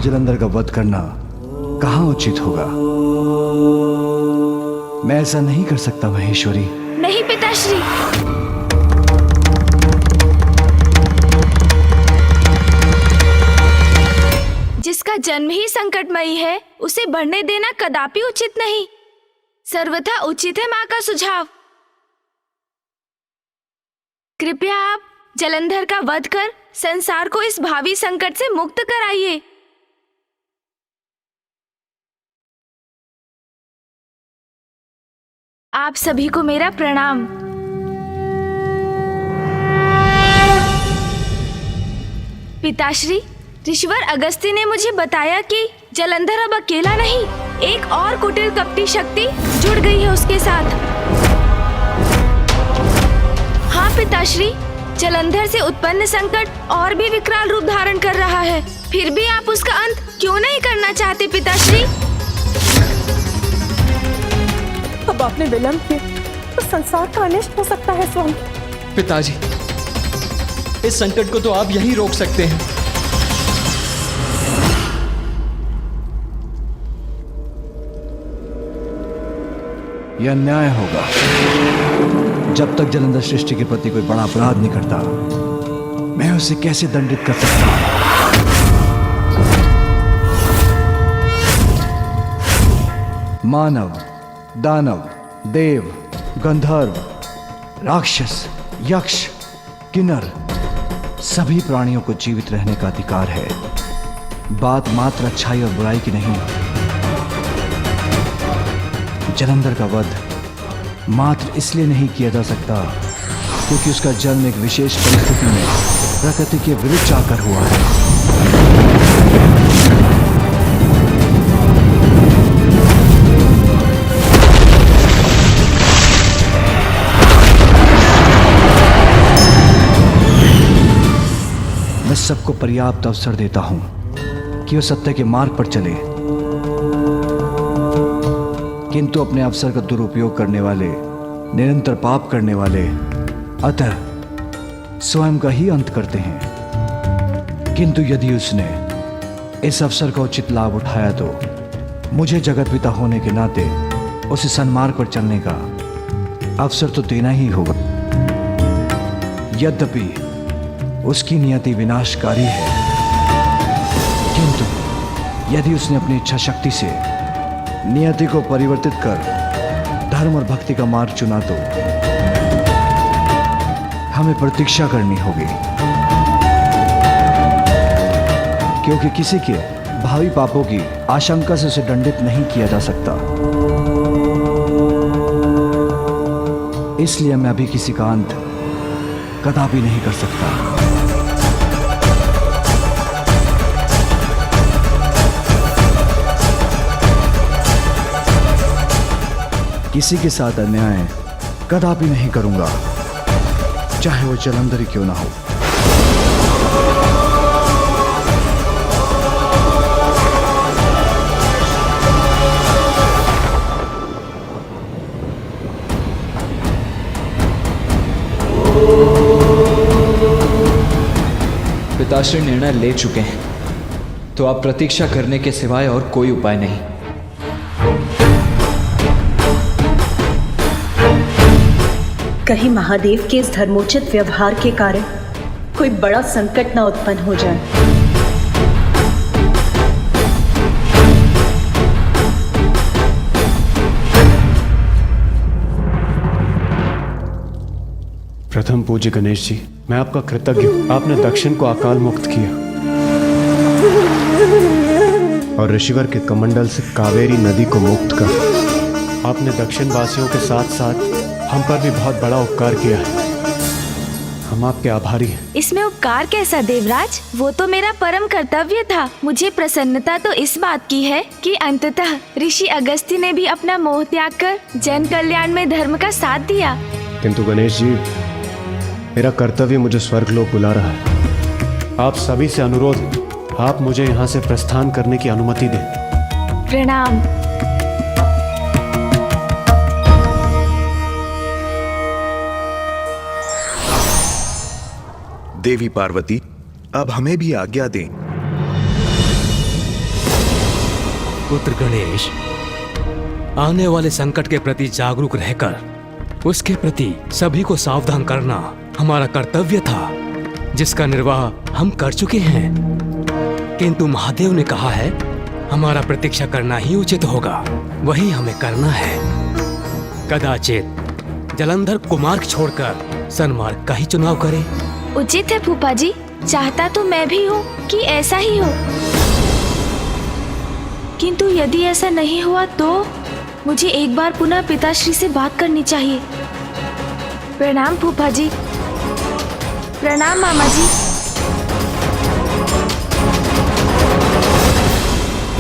जलंधर का वध करना कहाँ उचित होगा। मैं ऐसा नहीं कर सकता महेश्वरी। नहीं पिताश्री। जिसका जन्म ही संकटमयी है उसे बढ़ने देना कदापि उचित नहीं। सर्वथा उचित है माँ का सुझाव। कृपया आप जलंधर का वध कर संसार को इस भावी संकट से मुक्त कराइए। आप सभी को मेरा प्रणाम। पिताश्री, ऋषिवर अगस्त्य ने मुझे बताया कि जलंधर अब अकेला नहीं, एक और कुटिल कपटी शक्ति जुड़ गई है उसके साथ। हाँ पिताश्री, जलंधर से उत्पन्न संकट और भी विकराल रूप धारण कर रहा है। फिर भी आप उसका अंत क्यों नहीं करना चाहते पिताश्री? अब आपने विलंब किया तो संसार का अनिष्ट हो सकता है स्वामी। पिताजी, इस संकट को तो आप यही रोक सकते हैं। यह अन्याय होगा। जब तक जलंधर सृष्टि के प्रति कोई बड़ा अपराध नहीं करता, मैं उसे कैसे दंडित कर सकता हूं? मानव, दानव, देव, गंधर्व, राक्षस, यक्ष, किन्नर, सभी प्राणियों को जीवित रहने का अधिकार है। बात मात्र अच्छाई और बुराई की नहीं। जलंधर का वध मात्र इसलिए नहीं किया जा सकता क्योंकि उसका जन्म एक विशेष परिस्थिति में प्रकृति के विरुद्ध जाकर हुआ है। मैं सबको पर्याप्त अवसर देता हूं कि वो सत्य के मार्ग पर चले, किंतु अपने अवसर का दुरुपयोग करने वाले, निरंतर पाप करने वाले अतः स्वयं का ही अंत करते हैं। किंतु यदि उसने इस अवसर का उचित लाभ उठाया तो मुझे जगत पिता होने के नाते उसे सन्मार्ग पर चलने का अवसर तो देना ही होगा। यद्यपि उसकी नियति विनाशकारी है, किंतु यदि उसने अपनी इच्छा शक्ति से नियति को परिवर्तित कर धर्म और भक्ति का मार्ग चुना तो हमें प्रतीक्षा करनी होगी, क्योंकि किसी के भावी पापों की आशंका से उसे दंडित नहीं किया जा सकता। इसलिए मैं अभी किसी का अंत कदापि नहीं कर सकता। किसी के साथ अन्याय कदापि नहीं करूंगा, चाहे वो जलंधर ही क्यों ना हो। पिताश्री निर्णय ले चुके हैं, तो आप प्रतीक्षा करने के सिवाय और कोई उपाय नहीं। कहीं महादेव के इस धर्मोचित व्यवहार के कारण कोई बड़ा संकट न उत्पन्न हो जाए। प्रथम पूज्य गणेश जी, मैं आपका कृतज्ञ हूं। आपने दक्षिण को अकाल मुक्त किया और ऋषिवर के कमंडल से कावेरी नदी को मुक्त कर आपने दक्षिण वासियों के साथ साथ हम पर भी बहुत बड़ा उपकार किया है। हम आपके आभारी हैं। इसमें उपकार कैसा देवराज, वो तो मेरा परम कर्तव्य था। मुझे प्रसन्नता तो इस बात की है कि अंततः ऋषि अगस्त्य ने भी अपना मोह त्याग कर जन कल्याण में धर्म का साथ दिया। किंतु गणेश जी, मेरा कर्तव्य मुझे स्वर्गलोक बुला रहा है। आप सभी से अनुरोध है, आप मुझे यहाँ से प्रस्थान करने की अनुमति दें। प्रणाम। देवी पार्वती, अब हमें भी आज्ञा दें। पुत्र गणेश, आने वाले संकट के प्रति जागरूक रहकर उसके प्रति सभी को सावधान करना हमारा कर्तव्य था, जिसका निर्वाह हम कर चुके हैं। किंतु महादेव ने कहा है हमारा प्रतीक्षा करना ही उचित होगा, वही हमें करना है। कदाचित जलंधर कुमार्ग छोड़कर सन्मार्ग का ही चुनाव करे। उचित है फूफा जी, चाहता तो मैं भी हूँ कि ऐसा ही हो, किंतु यदि ऐसा नहीं हुआ तो मुझे एक बार पुनः पिताश्री से बात करनी चाहिए। प्रणाम फूफा जी। प्रणाम मामा जी।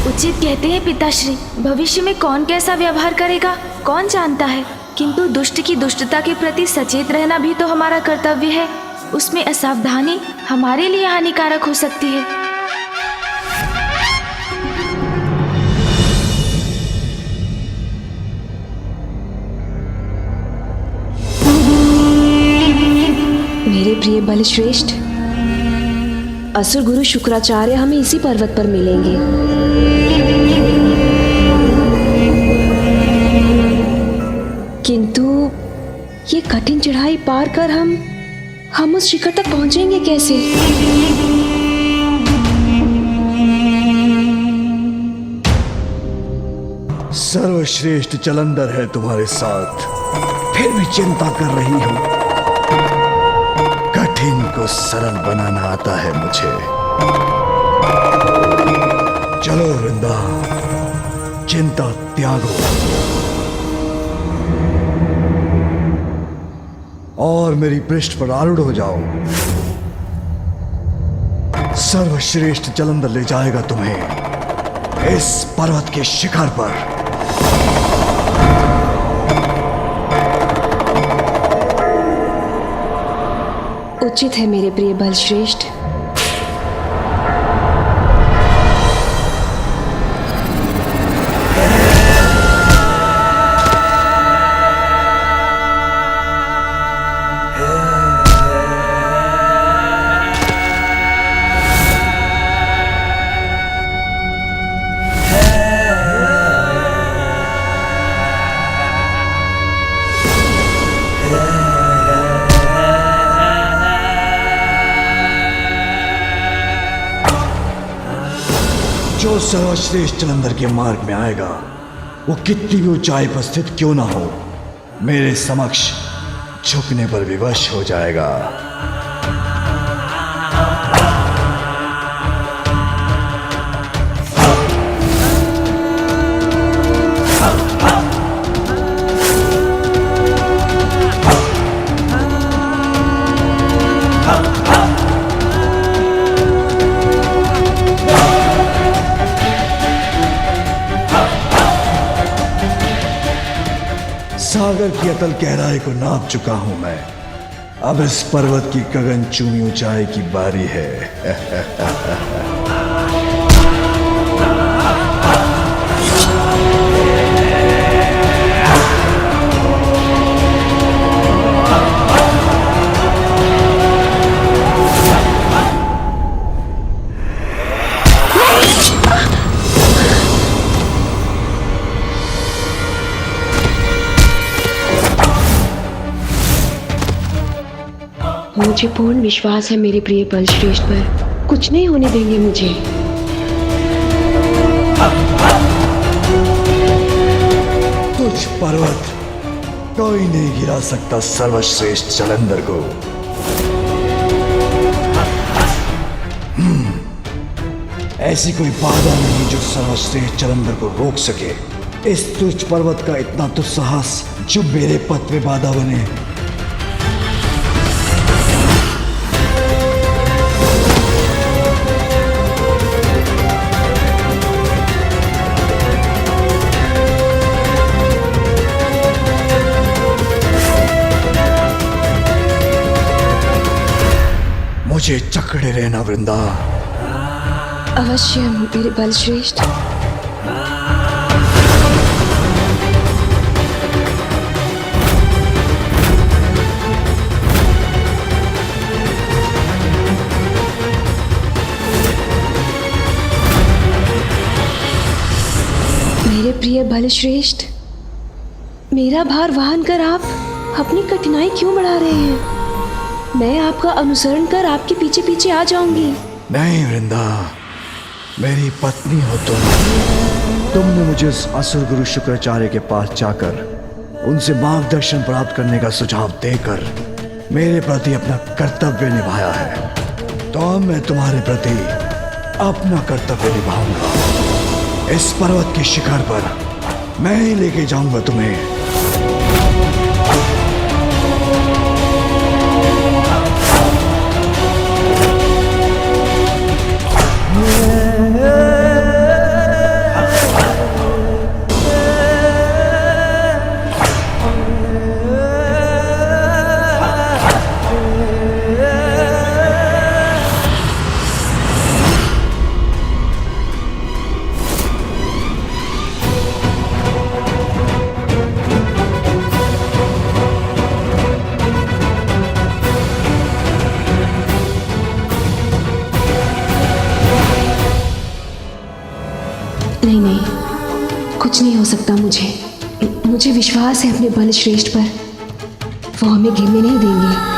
उचित कहते हैं पिताश्री, भविष्य में कौन कैसा व्यवहार करेगा कौन जानता है, किंतु दुष्ट की दुष्टता के प्रति सचेत रहना भी तो हमारा कर्तव्य है। उसमें असावधानी हमारे लिए हानिकारक हो सकती है। मेरे प्रिय बलश्रेष्ठ, असुर गुरु शुक्राचार्य हमें इसी पर्वत पर मिलेंगे। किंतु ये कठिन चढ़ाई पार कर हम उस शिखर तक पहुंचेंगे कैसे? सर्वश्रेष्ठ जलंधर है तुम्हारे साथ, फिर भी चिंता कर रही हो। कठिन को सरल बनाना आता है मुझे। चलो वृंदा, चिंता त्यागो और मेरी पृष्ठ पर आरूढ़ हो जाओ। सर्वश्रेष्ठ जलंधर ले जाएगा तुम्हें इस पर्वत के शिखर पर। उचित है मेरे प्रिय बलश्रेष्ठ। जो सर्वश्रेष्ठ जलंधर के मार्ग में आएगा, वो कितनी भी ऊंचाई पर स्थित क्यों ना हो, मेरे समक्ष झुकने पर विवश हो जाएगा। सागर की अतल गहराई को नाप चुका हूं मैं, अब इस पर्वत की गगनचुंबी ऊंचाई की बारी है। मुझे पूर्ण विश्वास है मेरे प्रिय बलश्रेष्ठ पर, कुछ नहीं होने देंगे मुझे। तुझ पर्वत कोई नहीं गिरा सकता सर्वश्रेष्ठ जलंधर को। ऐसी कोई बाधा नहीं जो सर्वश्रेष्ठ जलंधर को रोक सके। इस तुच्छ पर्वत का इतना तो साहस जो मेरे पथ पे बाधा बने। मुझे चकड़े रहना वृंदा। अवश्य मेरे बलश्रेष्ठ। बलश्रेष्ठ, मेरा भार वहन कर आप अपनी कठिनाई क्यों बढ़ा रहे हैं? मैं आपका अनुसरण कर आपके पीछे पीछे आ जाऊंगी। नहीं वृंदा, मेरी पत्नी हो तुमने मुझे उस असुर गुरु शुक्राचार्य के पास जाकर उनसे मार्गदर्शन प्राप्त करने का सुझाव देकर मेरे प्रति अपना कर्तव्य निभाया है, तो अब मैं तुम्हारे प्रति अपना कर्तव्य निभाऊंगा। इस पर्वत के शिखर पर मैं ही लेके जाऊंगा तुम्हें। नहीं नहीं, कुछ नहीं हो सकता। मुझे विश्वास है अपने बलश्रेष्ठ पर, वो हमें गिरने नहीं देंगे।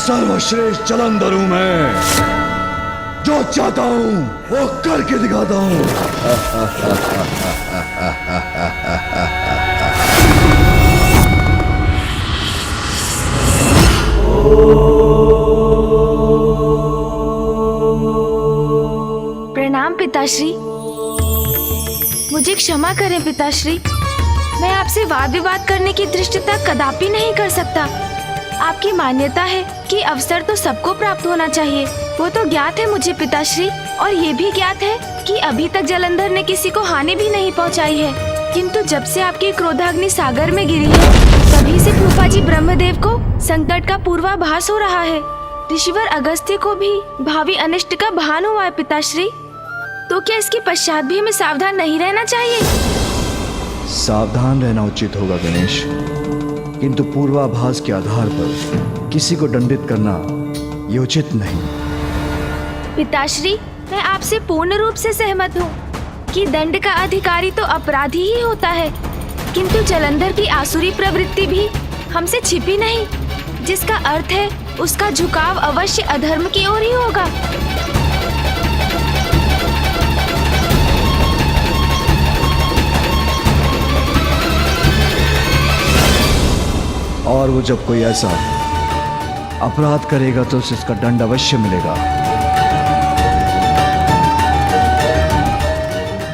सर्वश्रेष्ठ जलंधर हूं मैं, जो चाहता हूं वो करके दिखाता हूं। प्रणाम पिताश्री। मुझे क्षमा करें पिताश्री, मैं आपसे वाद विवाद करने की धृष्टता कदापि नहीं कर सकता। आपकी मान्यता है कि अवसर तो सबको प्राप्त होना चाहिए, वो तो ज्ञात है मुझे पिताश्री, और ये भी ज्ञात है कि अभी तक जलंधर ने किसी को हानि भी नहीं पहुंचाई है। किंतु जब से आपकी क्रोधाग्नि सागर में गिरी है, तभी से फूफाजी ब्रह्मदेव को संकट का पूर्वाभास हो रहा है। ऋषिवर अगस्त्य को भी भावी अनिष्ट का भान हुआ है पिताश्री, तो क्या इसके पश्चात भी हमें सावधान नहीं रहना चाहिए? सावधान रहना उचित होगा गणेश, किंतु पूर्वाभास के आधार पर किसी को दंडित करना ये उचित नहीं। पिताश्री, मैं आपसे पूर्ण रूप से सहमत हूँ कि दंड का अधिकारी तो अपराधी ही होता है, किंतु जलंधर की आसुरी प्रवृत्ति भी हमसे छिपी नहीं, जिसका अर्थ है उसका झुकाव अवश्य अधर्म की ओर ही होगा। और वो जब कोई ऐसा अपराध करेगा तो उसे इसका दंड अवश्य मिलेगा।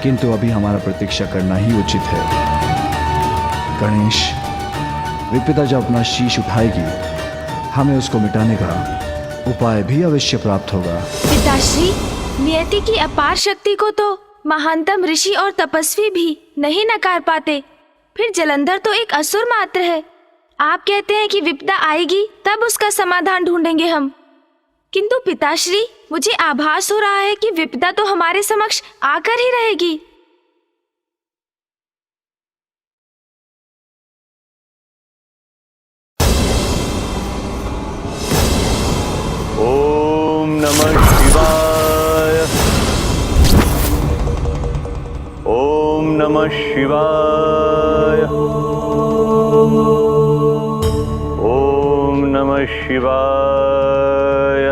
किंतु अभी हमारा प्रतीक्षा करना ही उचित है। गणेश, विपदा जब अपना शीश उठाएगी, हमें उसको मिटाने का उपाय भी अवश्य प्राप्त होगा। पिताश्री, नियति की अपार शक्ति को तो महानतम ऋषि और तपस्वी भी नहीं नकार पाते, फिर जलंधर तो एक असुर मात्र है। आप कहते हैं कि विपदा आएगी तब उसका समाधान ढूंढेंगे हम, किंतु पिताश्री, मुझे आभास हो रहा है कि विपदा तो हमारे समक्ष आकर ही रहेगी। ओम नमः शिवाय। ओम नमः शिवाय। ओम नमः शिवाय।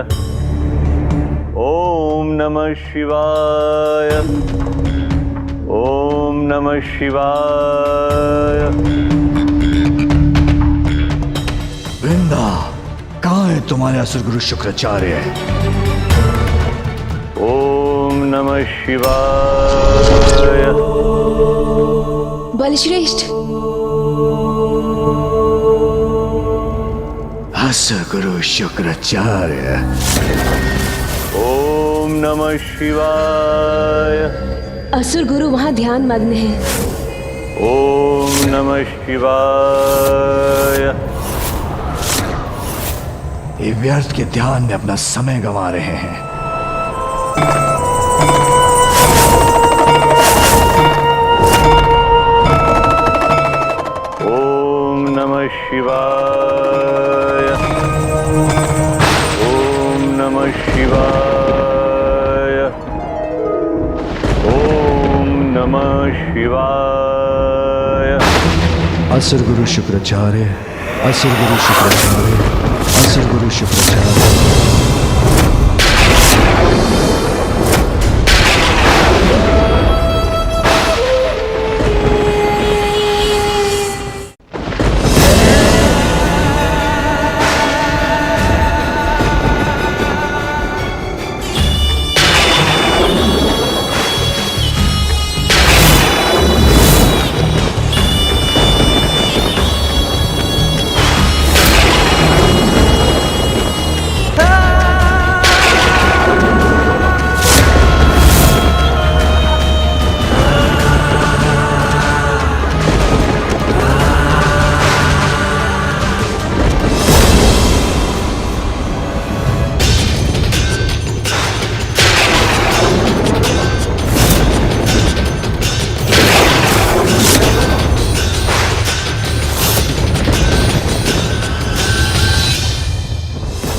ओम नमः शिवाय। ओम नमः शिवाय। वृंदा, कहाँ है तुम्हारे असुर गुरु शुक्राचार्य? ओम नमः शिवाय। बलश्रेष्ठ, असुर गुरु शुक्राचार्य। ओम नमः शिवाय। असुर गुरु वहाँ ध्यान मग्न है। ओम नमः शिवाय। ये व्यर्थ के ध्यान में अपना समय गंवा रहे हैं। ओम नमः शिवाय। ओम नमः शिवाय। ओम नमः शिवाय। असुर गुरु शुक्राचार्य, असुर गुरु शुक्राचार्य, असुर गुरु शुक्राचार्य।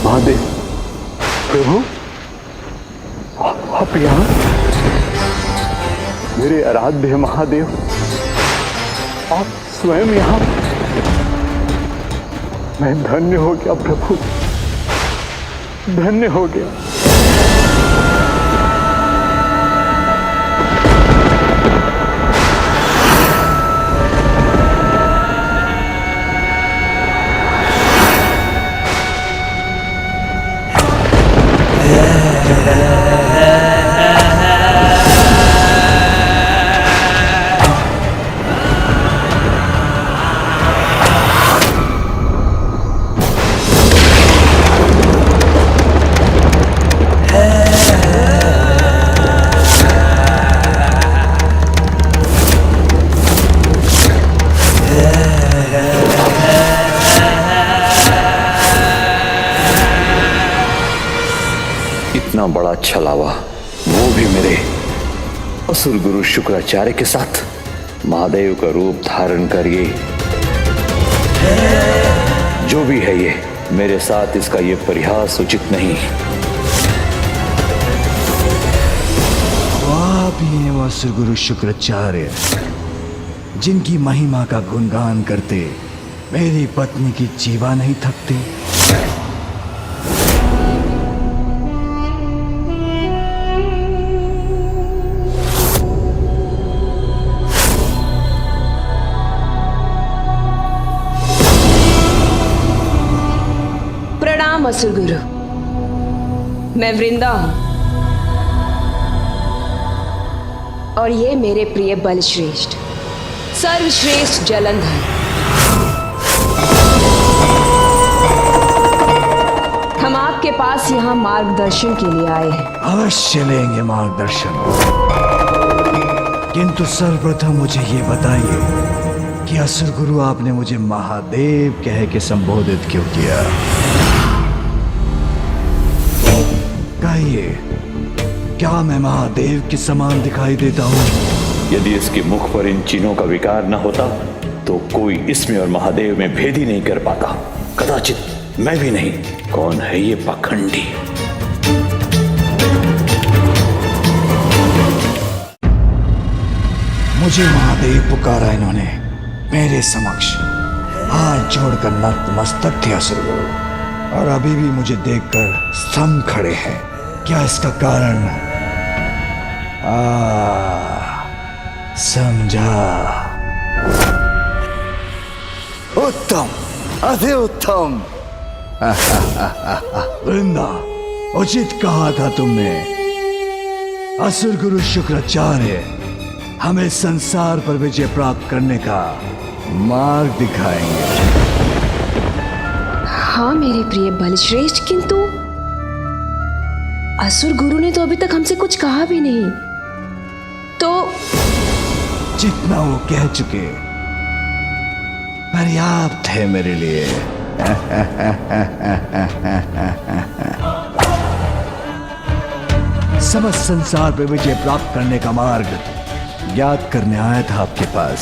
महादेव, प्रभु, आप यहाँ? मेरे आराध्य महादेव, आप स्वयं यहाँ? मैं धन्य हो गया प्रभु, धन्य हो गया। इतना बड़ा छलावा, वो भी मेरे असुर गुरु शुक्राचार्य के साथ। महादेव का रूप धारण करिए, जो भी है ये, मेरे साथ इसका ये परिहास उचित नहीं। आप ही हैं असुर गुरु शुक्राचार्य, जिनकी महिमा का गुणगान करते मेरी पत्नी की जीवा नहीं थकती। प्रणाम असुर गुरु, मैं वृंदा हूं और ये मेरे प्रिय बलश्रेष्ठ, सर्वश्रेष्ठ जलंधर। हम आपके पास यहाँ मार्गदर्शन के लिए आए हैं। अवश्य लेंगे मार्गदर्शन, किंतु सर्वप्रथम मुझे ये बताइए कि असुर गुरु आपने मुझे महादेव कह के संबोधित क्यों किया? कहिए, क्या मैं महादेव के समान दिखाई देता हूँ? यदि इसके मुख पर इन चिन्हों का विकार न होता तो कोई इसमें और महादेव में भेद ही नहीं कर पाता। कदाचित मैं भी नहीं। कौन है ये पाखंडी? मुझे महादेव पुकारा इन्होंने मेरे समक्ष। हाथ जोड़कर नतमस्तक थे असुर गुरु, और अभी भी मुझे देखकर स्तंभ खड़े हैं। क्या इसका कारण? समझा। उत्तम, अति उत्तम। वृंदा, उचित कहा था तुमने। असुर गुरु शुक्राचार्य हमें संसार पर विजय प्राप्त करने का मार्ग दिखाएंगे। हाँ मेरे प्रिय बलश्रेष्ठ, किंतु असुर गुरु ने तो अभी तक हमसे कुछ कहा भी नहीं, तो जितना वो कह चुके पर्याप्त है मेरे लिए। समस्त संसार पे विजय प्राप्त करने का मार्ग ज्ञात करने आया था आपके पास,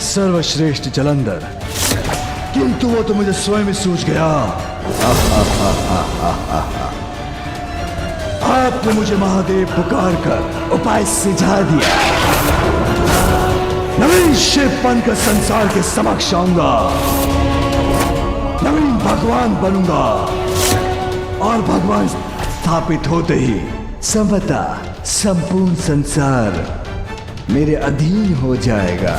सर्वश्रेष्ठ जलंधर, किंतु वो तो मुझे स्वयं ही सूझ गया। आपने मुझे महादेव पुकार कर उपाय सुझा दिया। नवीन शिव बनकर संसार के समक्ष आऊंगा, नवीन भगवान बनूंगा, और भगवान स्थापित होते ही समता संपूर्ण संसार मेरे अधीन हो जाएगा।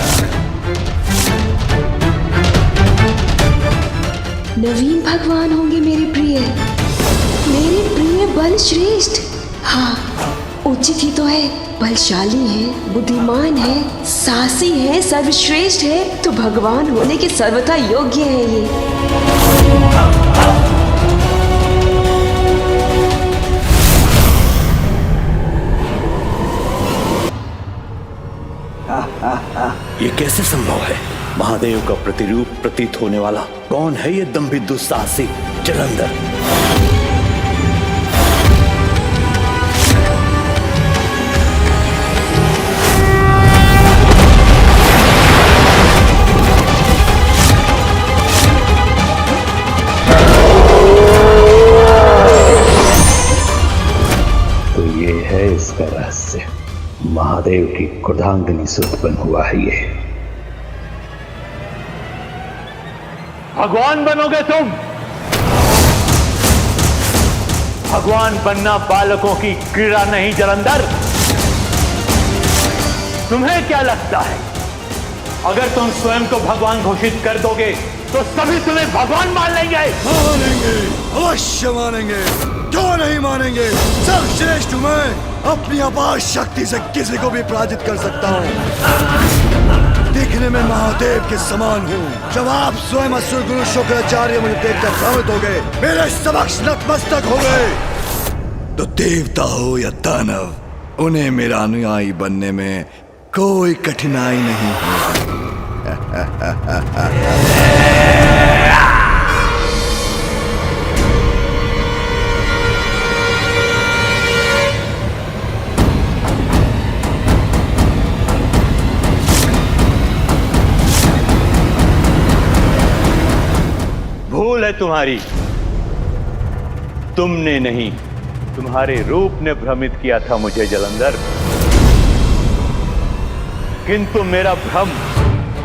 नवीन भगवान होंगे मेरे प्रिय बल श्रेष्ठ। हाँ, उचित ही तो है, बलशाली है, बुद्धिमान है, साहसी है, सर्वश्रेष्ठ है, तो भगवान होने के सर्वथा योग्य है ये। ये कैसे संभव है? महादेव का प्रतिरूप प्रतीत होने वाला कौन है ये दंभित दुस्साहसी जलंधर? तो ये है इसका रहस्य। महादेव की क्रोधांगिनी से उत्पन्न हुआ है ये। भगवान बनोगे तुम? भगवान बनना बालकों की क्रीड़ा नहीं जलंधर। तुम्हें क्या लगता है, अगर तुम स्वयं को भगवान घोषित कर दोगे तो सभी तुम्हें भगवान मान लेंगे? मानेंगे, अवश्य मानेंगे, क्यों नहीं मानेंगे? सर्वश्रेष्ठ हूं मैं, अपनी अपार शक्ति से किसी को भी पराजित कर सकता हूं। दिखने में महादेव के समान हूँ। जब आप स्वयं असुर गुरु शुक्राचार्य मुझे देखकर भ्रमित हो गए, मेरे समक्ष नतमस्तक हो गए, तो देवता हो या दानव, उन्हें मेरा अनुयायी बनने में कोई कठिनाई नहीं होगी। भूल है तुम्हारी, तुमने नहीं, तुम्हारे रूप ने भ्रमित किया था मुझे जलंधर। किंतु मेरा भ्रम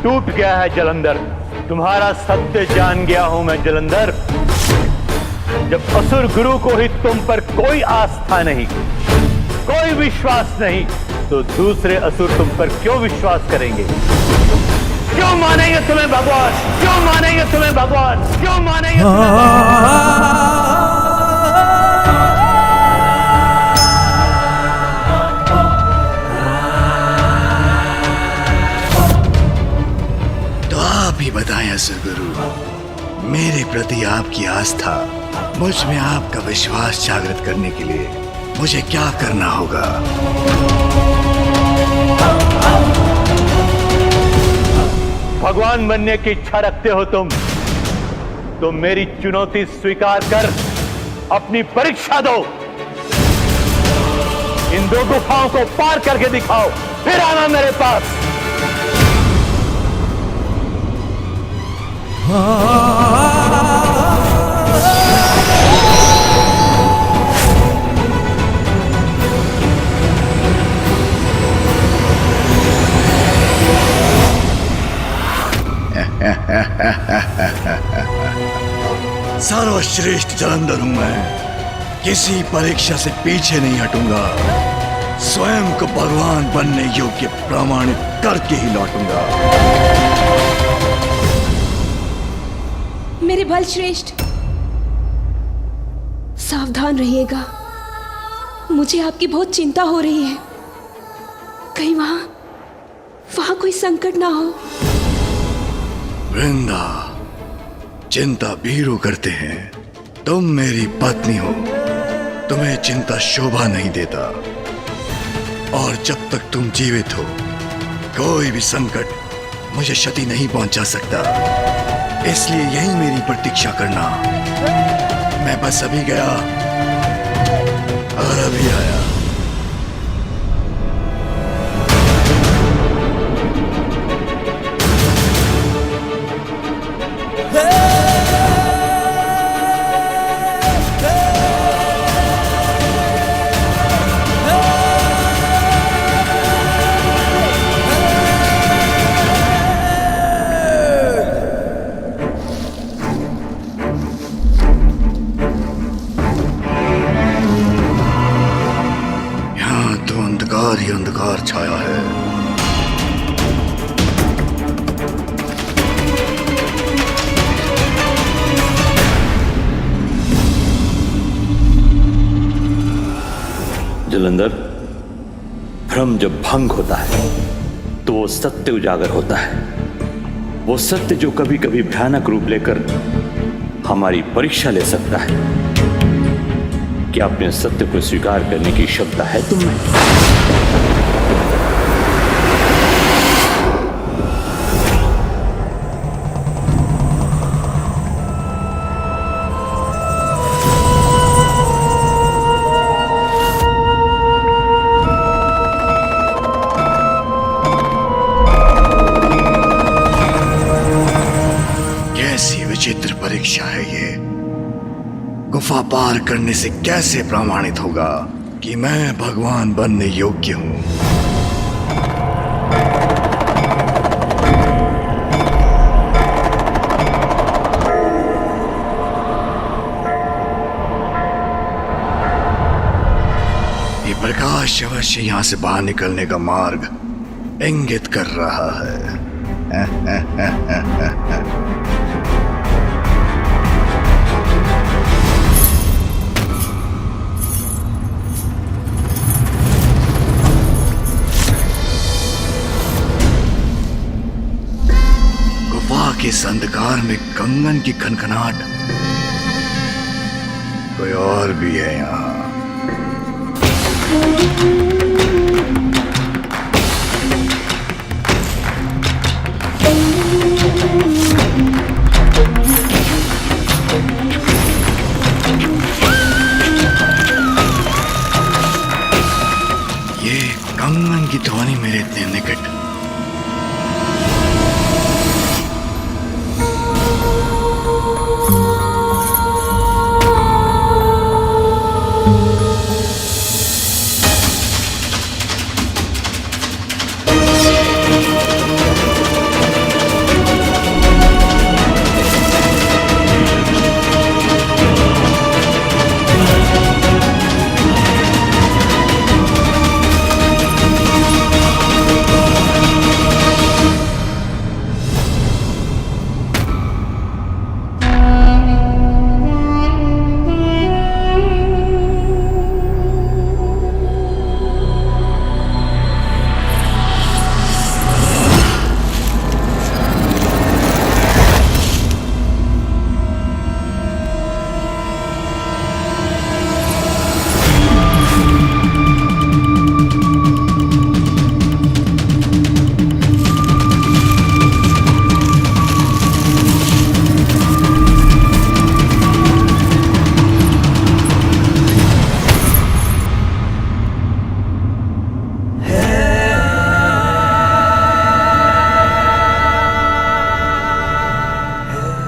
टूट गया है जलंधर। तुम्हारा सत्य जान गया हूं मैं जलंधर। जब असुर गुरु को ही तुम पर कोई आस्था नहीं, कोई विश्वास नहीं, तो दूसरे असुर तुम पर क्यों विश्वास करेंगे? क्यों मानेंगे तुम्हें भगवान? क्यों मानेंगे तुम्हें भगवान? क्यों मानेंगे तुम्हें भगवान? तो आप ही बताएं असुर गुरु, मेरे प्रति आपकी आस्था, मुझ में आपका विश्वास जागृत करने के लिए मुझे क्या करना होगा? भगवान बनने की इच्छा रखते हो तुम, तो मेरी चुनौती स्वीकार कर अपनी परीक्षा दो। इन दो गुफाओं को पार करके दिखाओ, फिर आना मेरे पास। सर्वश्रेष्ठ जलंधर हूं मैं, किसी परीक्षा से पीछे नहीं हटूंगा। स्वयं को भगवान बनने योग्य प्रमाणित करके ही लौटूंगा। मेरे बल श्रेष्ठ, सावधान रहिएगा। मुझे आपकी बहुत चिंता हो रही है, कहीं वहां कोई संकट ना हो। वृंदा, चिंता वीरू करते हैं, तुम मेरी पत्नी हो, तुम्हें चिंता शोभा नहीं देता, और जब तक तुम जीवित हो कोई भी संकट मुझे क्षति नहीं पहुंचा सकता। इसलिए यही मेरी प्रतीक्षा करना। मैं बस अभी गया और अभी आया। अंधकार ही अंधकार छाया है। जलंधर, भ्रम जब भंग होता है तो वो सत्य उजागर होता है। वो सत्य जो कभी कभी भयानक रूप लेकर हमारी परीक्षा ले सकता है। क्या अपने सत्य को स्वीकार करने की क्षमता है तुम में? कैसी विचित्र परीक्षा है ये। गुफा पार करने से कैसे प्रमाणित होगा कि मैं भगवान बनने योग्य हूं? ये प्रकाश अवश्य यहां से बाहर निकलने का मार्ग इंगित कर रहा है। के इस अंधकार में कंगन की खनखनाहट। कोई और भी है यहाँ। ये कंगन की ध्वनि मेरे इतने निकट।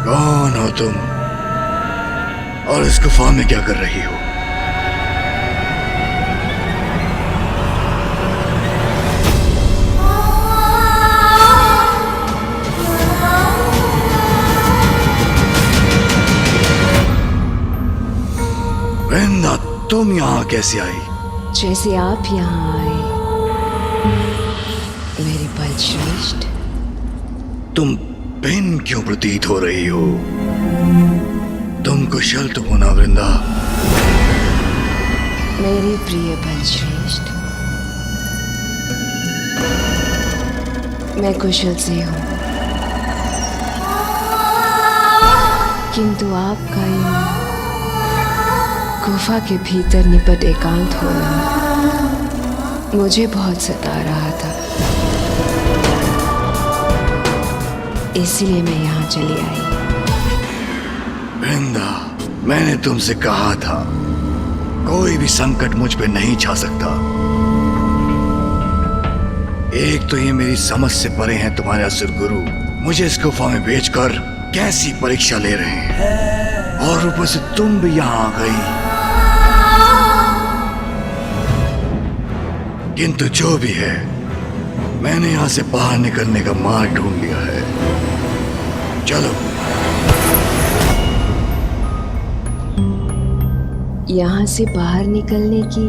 कौन हो तुम और इस गुफा में क्या कर रही हो? वृंदा, तुम यहाँ कैसे आई? जैसे आप यहाँ आए मेरे बलश्रेष्ठ। तुम भिन्न क्यों प्रतीत हो रही हो? तुम कुशल तो हो ना वृंदा? मेरे प्रिय बलश्रेष्ठ, मैं कुशल से हूँ, किंतु आपका गुफा के भीतर निपट एकांत होना मुझे बहुत सता रहा था, इसलिए मैं यहाँ चली आई। वृंदा, मैंने तुमसे कहा था कोई भी संकट मुझ पे नहीं छा सकता। एक तो ये मेरी समझ से परे हैं तुम्हारे असुर गुरु, मुझे इस गुफा में भेजकर कैसी परीक्षा ले रहे हैं, और ऊपर से तुम भी यहाँ आ गई। किंतु जो भी है, मैंने यहाँ से बाहर निकलने का मार्ग ढूंढ लिया है। चलो। यहाँ से बाहर निकलने की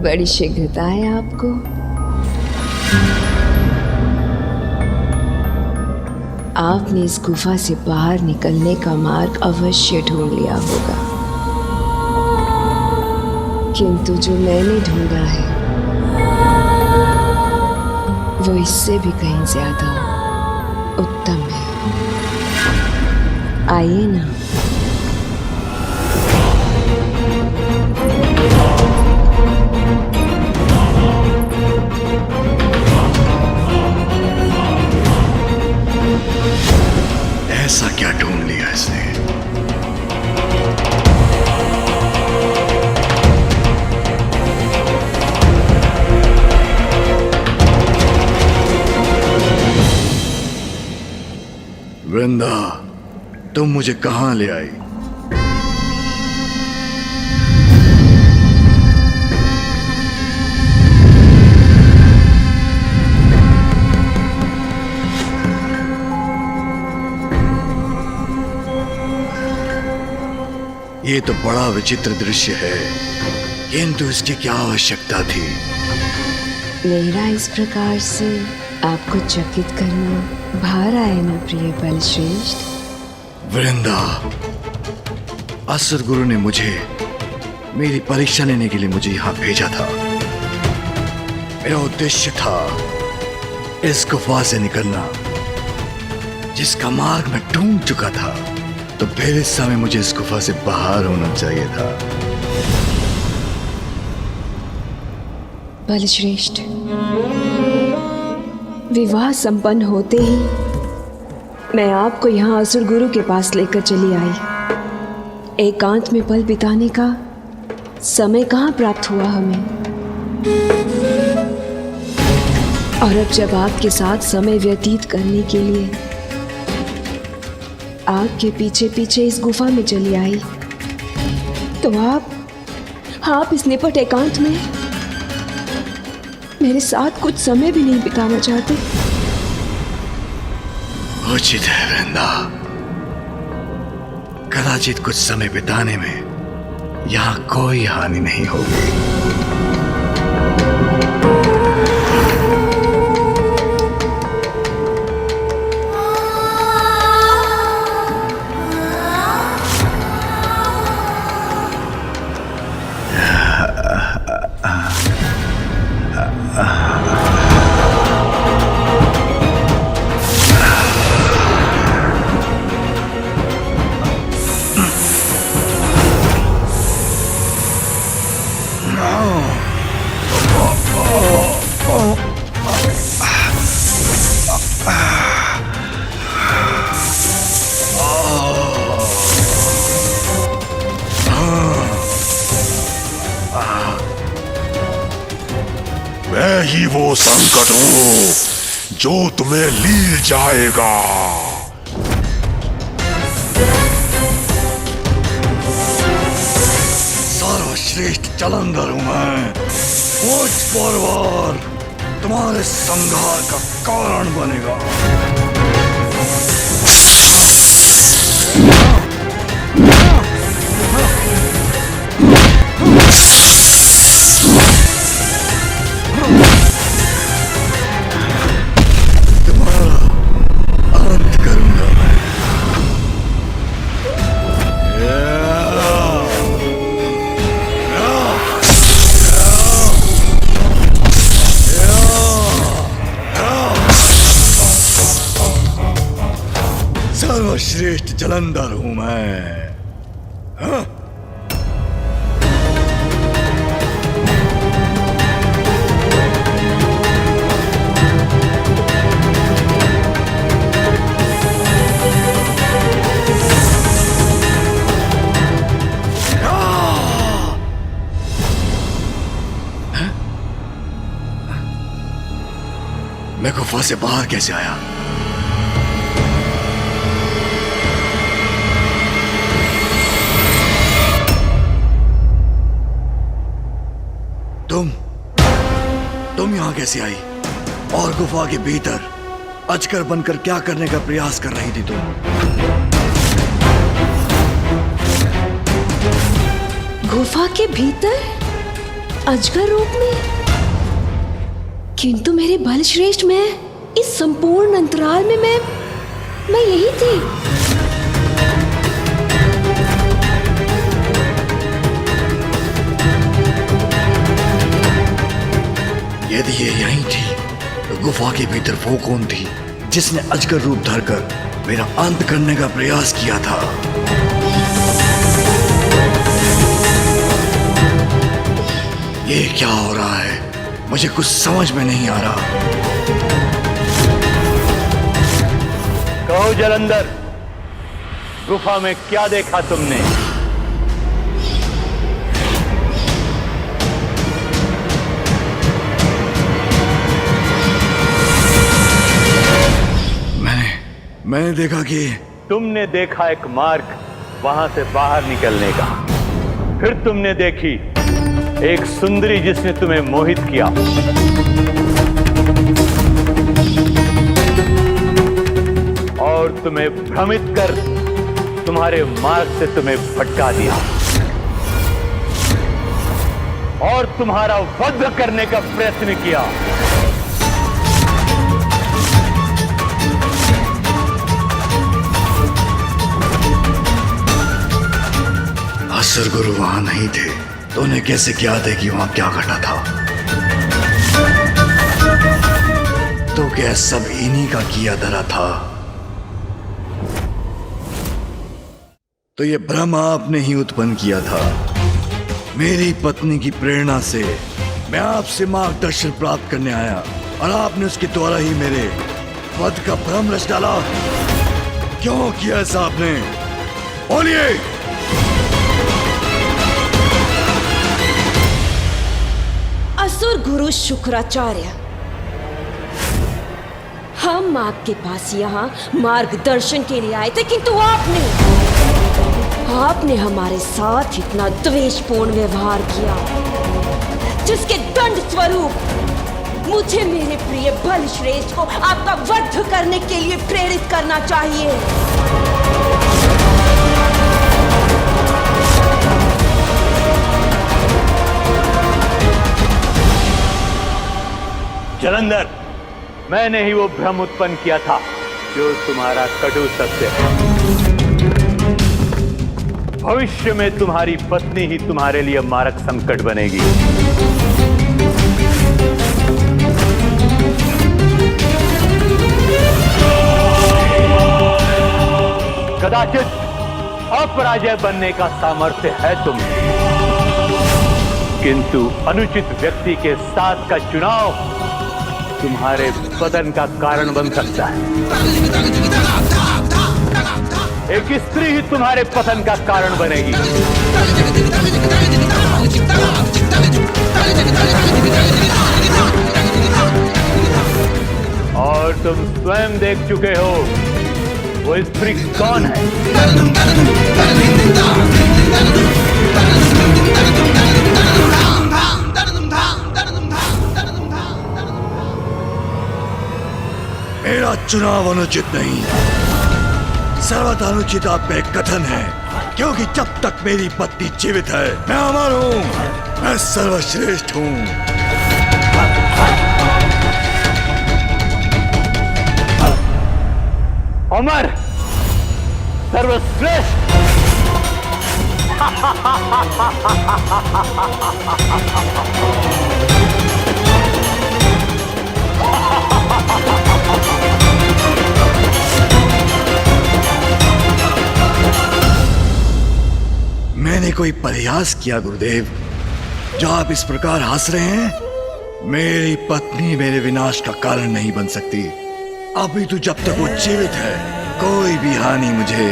बड़ी शीघ्रता है आपको। आपने इस गुफा से बाहर निकलने का मार्ग अवश्य ढूंढ लिया होगा, किंतु जो मैंने ढूंढा है वो इससे भी कहीं ज्यादा उत्तम है। आइए ना। ऐसा क्या ढूंढ लिया इसने? वृंदा, तुम मुझे कहां ले आई? ये तो बड़ा विचित्र दृश्य है, किंतु इसकी क्या आवश्यकता थी? मेरा इस प्रकार से आपको चकित करना भार आए ना प्रिय बलश्रेष्ठ। वृंदा, असुर गुरु ने मुझे मेरी परीक्षा लेने के लिए मुझे यहां भेजा था। मेरा उद्देश्य था इस गुफा से निकलना, जिसका मार्ग मैं ढूंढ चुका था। तो फिर इस समय मुझे इस गुफा से बाहर होना चाहिए था। बलश्रेष्ठ, विवाह संपन्न होते ही मैं आपको यहाँ असुर गुरु के पास लेकर चली आई। एकांत में पल बिताने का समय कहाँ प्राप्त हुआ हमें, और अब जब आपके साथ समय व्यतीत करने के लिए आपके पीछे पीछे इस गुफा में चली आई, तो आप इस निपट एकांत में मेरे साथ कुछ समय भी नहीं बिताना चाहते। उचित है वृंदा, कदाचित कुछ समय बिताने में यहाँ कोई हानि नहीं होगी। मैं ही वो संकट हूं जो तुम्हें लील जाएगा। सर्वश्रेष्ठ जलंधर हूं मैं। मुझ परवार तुम्हारे संहार का कारण बनेगा। सर्वश्रेष्ठ जलंधर हूं मैं। हाँ? से बाहर कैसे आया? तुम यहां कैसे आई? और गुफा के भीतर अजगर बनकर क्या करने का प्रयास कर रही थी तुम? गुफा के भीतर अजगर रूप में? किंतु मेरे बलश्रेष्ठ, मैं इस संपूर्ण अंतराल में मैं यही थी। यदि ये यहीं थी तो गुफा के भीतर वो कौन थी जिसने अजगर रूप धरकर मेरा अंत करने का प्रयास किया था? ये क्या हो रहा है? मुझे कुछ समझ में नहीं आ रहा। कहो जलंधर, गुफा में क्या देखा तुमने? मैंने देखा कि तुमने देखा एक मार्ग वहां से बाहर निकलने का। फिर तुमने देखी एक सुंदरी जिसने तुम्हें मोहित किया। और तुम्हें भ्रमित कर तुम्हारे मार्ग से तुम्हें भटका दिया और तुम्हारा वध करने का प्रयत्न किया। असुर गुरु वहां नहीं थे तो उन्हें कैसे याद है कि वहां क्या घटा था? तो क्या सब इन्हीं का किया धरा था? तो ये भ्रम आपने ही उत्पन्न किया था। मेरी पत्नी की प्रेरणा से मैं आपसे मार्गदर्शन प्राप्त करने आया और आपने उसके द्वारा ही मेरे वध का भ्रम रच डाला। क्यों किया ऐसा आपने? बोलिए। असुर गुरु शुक्राचार्य, हम आपके पास यहाँ मार्गदर्शन के लिए आए थे, किंतु आपने हमारे साथ इतना द्वेषपूर्ण व्यवहार किया जिसके दंड स्वरूप मुझे मेरे प्रिय बलश्रेष्ठ को आपका वध करने के लिए प्रेरित करना चाहिए। जलंधर, मैंने ही वो भ्रम उत्पन्न किया था जो तुम्हारा कटु सत्य है। भविष्य में तुम्हारी पत्नी ही तुम्हारे लिए मारक संकट बनेगी। कदाचित अपराजय बनने का सामर्थ्य है तुम्हें, किंतु अनुचित व्यक्ति के साथ का चुनाव तुम्हारे पतन का कारण बन सकता है। एक स्त्री ही तुम्हारे पतन का कारण बनेगी। और तुम स्वयं देख चुके हो वो स्त्री कौन है। मेरा चुनाव अनुचित नहीं, सर्वथा अनुचित आप पे कथन है, क्योंकि जब तक मेरी पत्नी जीवित है मैं अमर हूं, मैं सर्वश्रेष्ठ हूं। अमर, सर्वश्रेष्ठ। मैंने कोई प्रयास किया गुरुदेव जो आप इस प्रकार हंस रहे हैं? मेरी पत्नी मेरे विनाश का कारण नहीं बन सकती। अभी तो जब तक वो जीवित है कोई भी हानि मुझे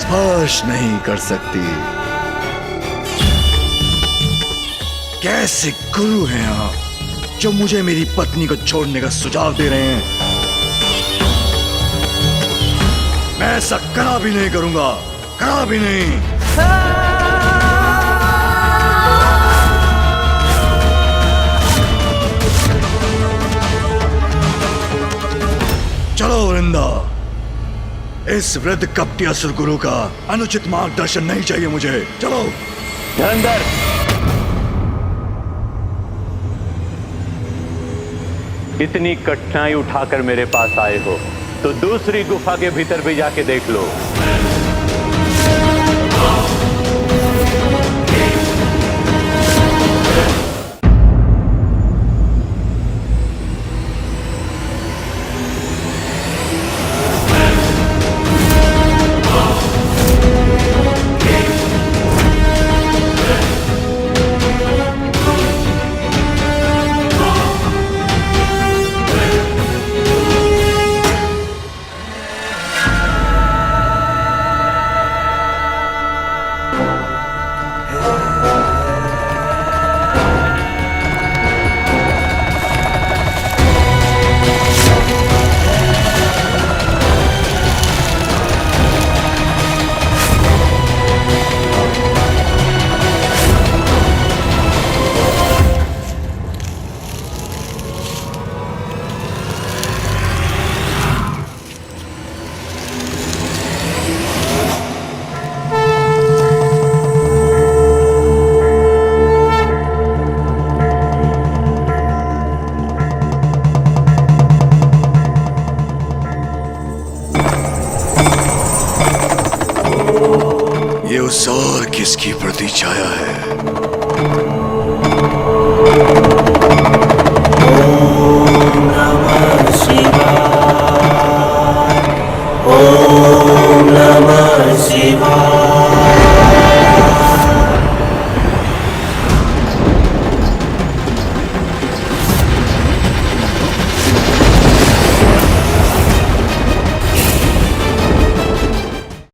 स्पर्श नहीं कर सकती। कैसे गुरु हैं आप जो मुझे मेरी पत्नी को छोड़ने का सुझाव दे रहे हैं? ऐसा करा भी नहीं करूंगा, करा भी नहीं। चलो वृंदा, इस वृद्ध कपटी असुर गुरु का अनुचित मार्गदर्शन नहीं चाहिए मुझे। चलो। जलंधर, इतनी कठिनाई उठाकर मेरे पास आए हो तो दूसरी गुफा के भीतर भी जाके देख लो। ये उस और किसकी प्रतीक्षाया है?